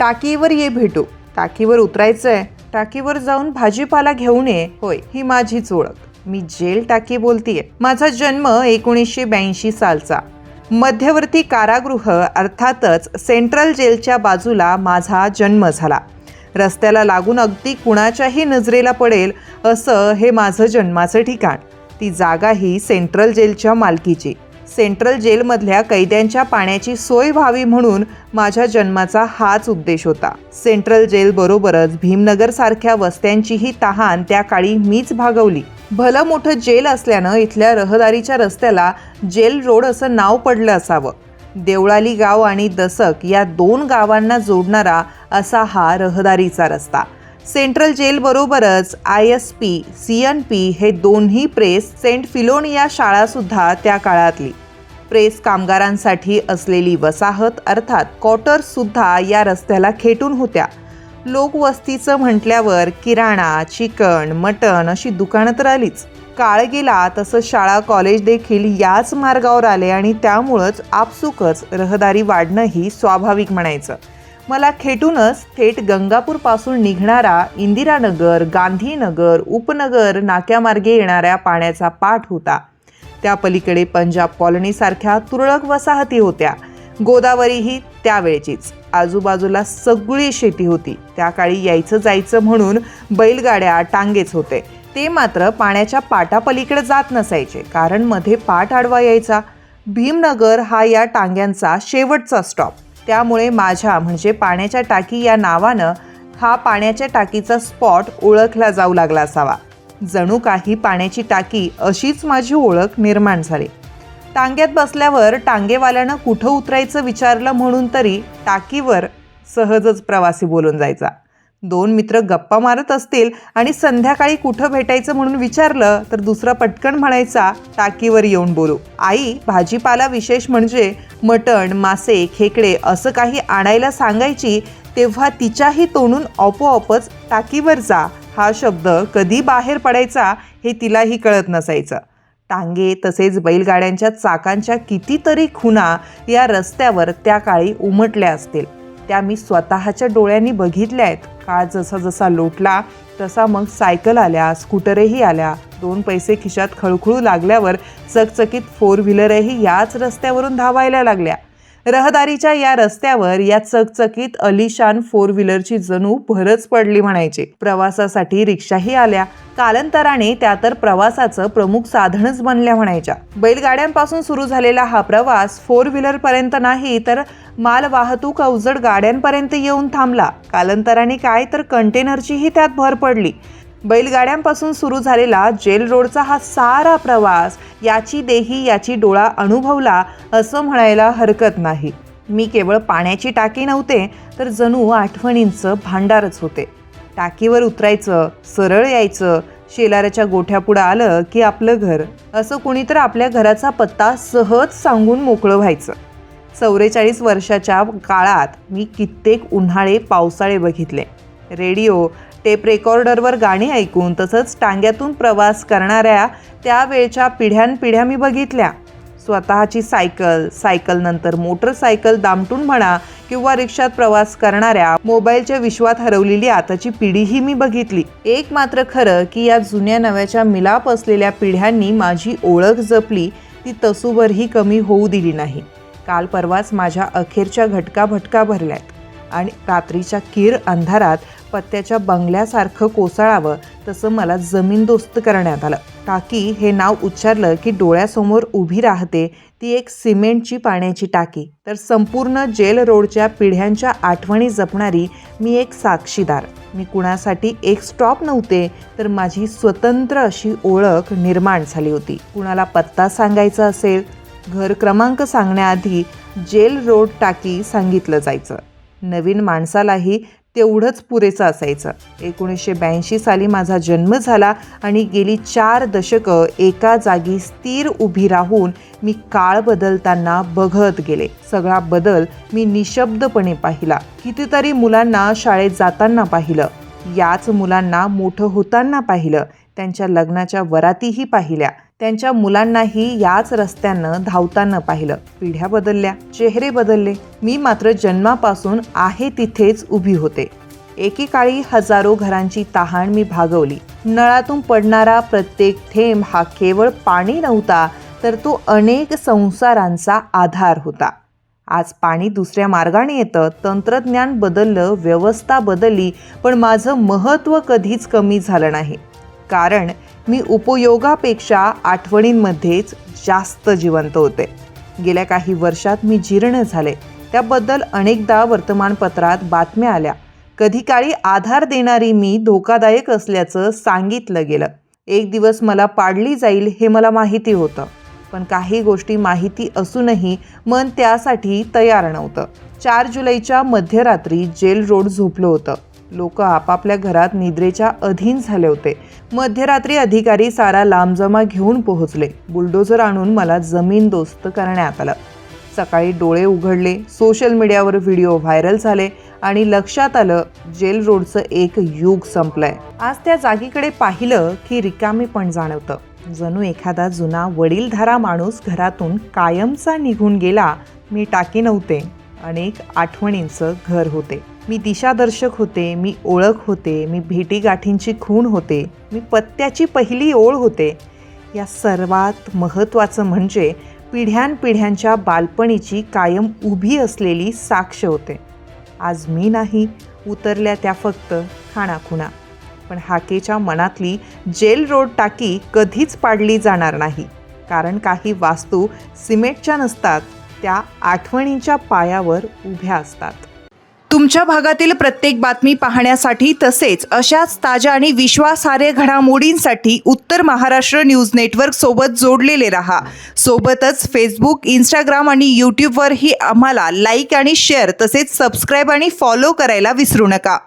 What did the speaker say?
टाकीवर ये भेटू, टाकीवर उतरायचंय, टाकीवर जाऊन भाजीपाला घेऊन ये. होय, ही माझीच ओळख. मी जेल टाकी बोलतीये. माझा जन्म 1982 सालचा. मध्यवर्ती कारागृह अर्थातच सेंट्रल जेलच्या बाजूला माझा जन्म झाला. रस्त्याला लागून अगदी कुणाच्याही नजरेला पडेल असं हे माझं जन्माचं ठिकाण. ती जागाही सेंट्रल जेलच्या मालकीची. सेंट्रल जेलमधल्या कैद्यांच्या पाण्याची सोय व्हावी म्हणून माझ्या जन्माचा हाच उद्देश होता. सेंट्रल जेलबरोबरच भीमनगरसारख्या वस्त्यांचीही तहान त्या काळी मीच भागवली. भलं मोठं जेल असल्यानं इथल्या रहदारीच्या रस्त्याला जेल रोड असं नाव पडलं असावं. देवळाली गाव आणि दसक या 2 गावांना जोडणारा असा हा रहदारीचा रस्ता. सेंट्रल जेलबरोबरच ISP, CNP हे दोन्ही प्रेस, सेंट फिलोनिया शाळासुद्धा त्या काळातली. प्रेस कामगारांसाठी असलेली वसाहत अर्थात क्वार्टर्ससुद्धा या रस्त्याला खेटून होत्या. लोकवस्तीचं म्हटल्यावर किराणा, चिकन, मटण अशी दुकानं तर आलीच. काळ गेला तसं शाळा कॉलेज देखील याच मार्गावर आले आणि त्यामुळंच आपसुकच रहदारी वाढणंही स्वाभाविक म्हणायचं. मला खेटूनच थेट गंगापूरपासून निघणारा इंदिरानगर, गांधीनगर, उपनगर नाक्यामार्गे येणाऱ्या पाण्याचा पाठ होता. त्या पलीकडे पंजाब कॉलनीसारख्या तुरळक वसाहती होत्या. गोदावरीही त्यावेळचीच. आजूबाजूला सगळी शेती होती. त्या काळी यायचं जायचं म्हणून बैलगाड्या, टांगेच होते. ते मात्र पाण्याच्या पाटापलीकडे जात नसायचे, कारण मध्ये पाट आडवा यायचा. भीमनगर हा या टांग्यांचा शेवटचा स्टॉप. त्यामुळे माझ्या म्हणजे पाण्याच्या टाकी या नावानं हा पाण्याच्या टाकीचा स्पॉट ओळखला जाऊ लागला असावा. जणू काही पाण्याची टाकी अशीच माझी ओळख निर्माण झाली. टांग्यात बसल्यावर टांगेवाल्यानं कुठं उतरायचं विचारलं म्हणून तरी टाकीवर सहजच प्रवासी बोलून जायचा. 2 मित्र गप्पा मारत असतील आणि संध्याकाळी कुठं भेटायचं म्हणून विचारलं तर दुसरा पटकन म्हणायचा, टाकीवर येऊन बोलू. आई भाजीपाला विशेष म्हणजे मटण, मासे, खेकडे असं काही आणायला सांगायची तेव्हा तिच्याही तोंडून आपोआपच टाकीवर जा हा शब्द कधी बाहेर पडायचा हे तिलाही कळत नसायचं. टांगे तसेच बैलगाड्यांच्या चाकांच्या कितीतरी खुणा या रस्त्यावर त्या काळी उमटल्या असतील. त्या मी स्वतःच्या डोळ्यांनी बघितल्या आहेत. काळ जसा जसा लोटला तसा मग सायकल आल्या, स्कूटरही आल्या. 2 पैसे खिशात खळखळू लागल्यावर चकचकीत 4 व्हीलरही याच रस्त्यावरून धावायला लागल्या. रहदारीच्या या रस्त्यावर या चकचकीत अलिशान 4 व्हीलरची जणू भरच पडली म्हणायची. प्रवासासाठी रिक्षाही आल्या. कालांतराने त्या तर प्रवासाचं प्रमुख साधनच बनल्या म्हणायच्या. बैलगाड्यांपासून सुरू झालेला हा प्रवास 4 व्हीलरपर्यंत नाही तर मालवाहतूक अवजड गाड्यांपर्यंत येऊन थांबला. कालांतराने काय तर कंटेनरचीही त्यात भर पडली. बैलगाड्यांपासून सुरू झालेला जेल रोडचा हा सारा प्रवास याची देही याची डोळा अनुभवला असं म्हणायला हरकत नाही. मी केवळ पाण्याची टाकी नव्हते तर जणू आठवणींचं भांडारच होते. टाकीवर उतरायचं, सरळ यायचं, शेलाराच्या गोठ्यापुढं आलं की आपलं घर असं कुणीतर आपल्या घराचा पत्ता सहज सांगून मोकळं व्हायचं. 44 वर्षाच्या काळात मी कित्येक उन्हाळे पावसाळे बघितले. रेडिओ, टेप रेकॉर्डरवर गाणी ऐकून तसंच टांग्यातून प्रवास करणाऱ्या त्यावेळच्या पिढ्यानपिढ्या मी बघितल्या. स्वतःची सायकलनंतर मोटरसायकल दामटून म्हणा किंवा रिक्षात प्रवास करणाऱ्या मोबाईलच्या विश्वात हरवलेली आताची पिढीही मी बघितली. एक मात्र खरं की या जुन्या नव्याच्या मिलाप असलेल्या पिढ्यांनी माझी ओळख जपली, ती तसूभरही कमी होऊ दिली नाही. काल परवाच माझ्या अखेरच्या घटका भटका भरल्यात आणि रात्रीच्या कीर अंधारात पत्त्याच्या बंगल्यासारखं कोसळावं तसं मला जमीनदोस्त करण्यात आलं. टाकी हे नाव उच्चारलं की डोळ्यासमोर उभी राहते ती एक सिमेंटची पाण्याची टाकी, तर संपूर्ण जेल रोडच्या पिढ्यांच्या आठवणी जपणारी मी एक साक्षीदार. मी कुणासाठी एक स्टॉप नव्हते तर माझी स्वतंत्र अशी ओळख निर्माण झाली होती. कुणाला पत्ता सांगायचा असेल, घर क्रमांक सांगण्याआधी जेल रोड टाकी सांगितलं जायचं. नवीन माणसालाही तेवढंच पुरेसं असायचं. 1982 साली माझा जन्म झाला आणि गेली 4 दशकं एका जागी स्थिर उभी राहून मी काळ बदलताना बघत गेले. सगळा बदल मी निशब्दपणे पाहिला. कितीतरी मुलांना शाळेत जाताना पाहिलं, याच मुलांना मोठं होताना पाहिलं, त्यांच्या लग्नाच्या वरातीही पाहिल्या, त्यांच्या मुलांनाही याच रस्त्यानं धावताना पाहिलं. पिढ्या बदलल्या, चेहरे बदलले. मी मात्र जन्मापासून आहे तिथेच उभी होते. एकेकाळी हजारो घरांची तहान मी भागवली. नळातून पडणारा प्रत्येक थेंब हा केवळ पाणी नव्हता, तर तो अनेक संसारांचा आधार होता. आज पाणी दुसऱ्या मार्गाने येतं, तंत्रज्ञान बदललं, व्यवस्था बदलली, पण माझं महत्त्व कधीच कमी झालं नाही. कारण मी उपयोगापेक्षा आठवणींमध्येच जास्त जिवंत होते. गेल्या काही वर्षात मी जीर्ण झाले. त्याबद्दल अनेकदा वर्तमानपत्रात बातम्या आल्या. कधी काळी आधार देणारी मी धोकादायक असल्याचं सांगितलं गेलं. एक दिवस मला पाडली जाईल हे मला माहिती होतं, पण काही गोष्टी माहिती असूनही मन त्यासाठी तयार नव्हतं. 4 जुलैच्या मध्यरात्री जेल रोड झोपलं होतं. लोक आपापल्या घरात निद्रेच्या अधीन झाले होते. मध्यरात्री अधिकारी सारा लांबजमा घेऊन पोहोचले. बुलडोझर आणून मला जमीनदोस्त करण्यात आलं. सकाळी डोळे उघडले, सोशल मीडियावर व्हिडिओ व्हायरल झाले आणि लक्षात आलं जेल रोडचं एक युग संपलंय. आज त्या जागीकडे पाहिलं की रिकामीपण जाणवतं. जणू एखादा जुना वडीलधारा माणूस घरातून कायमचा निघून गेला. मी टाकी नव्हते, अनेक आठवणींचं घर होते. मी दिशादर्शक होते, मी ओळख होते, मी भेटीगाठींची खूण होते, मी पत्त्याची पहिली ओळ होते. या सर्वात महत्त्वाचं म्हणजे पिढ्यानपिढ्यांच्या बालपणीची कायम उभी असलेली साक्ष होते. आज मी नाही, उतरल्या त्या फक्त खाणाखुणा. पण हाकेच्या मनातली जेल रोड टाकी कधीच पाडली जाणार नाही. कारण काही वास्तू सिमेंटच्या नसतात, त्या आठवणींच्या पायावर उभ्या असतात. तुमच्या भागातील प्रत्येक बातमी पाहण्यासाठी तसेच अशाच ताज्या आणि विश्वासार्ह घडामोडींसाठी उत्तर महाराष्ट्र न्यूज नेटवर्क सोबत जोडलेले रहा. सोबतच फेसबुक, इंस्टाग्राम आणि यूट्यूबवरही आम्हाला लाईक आणि शेअर तसेच सबस्क्राईब आणि फॉलो करायला विसरू नका.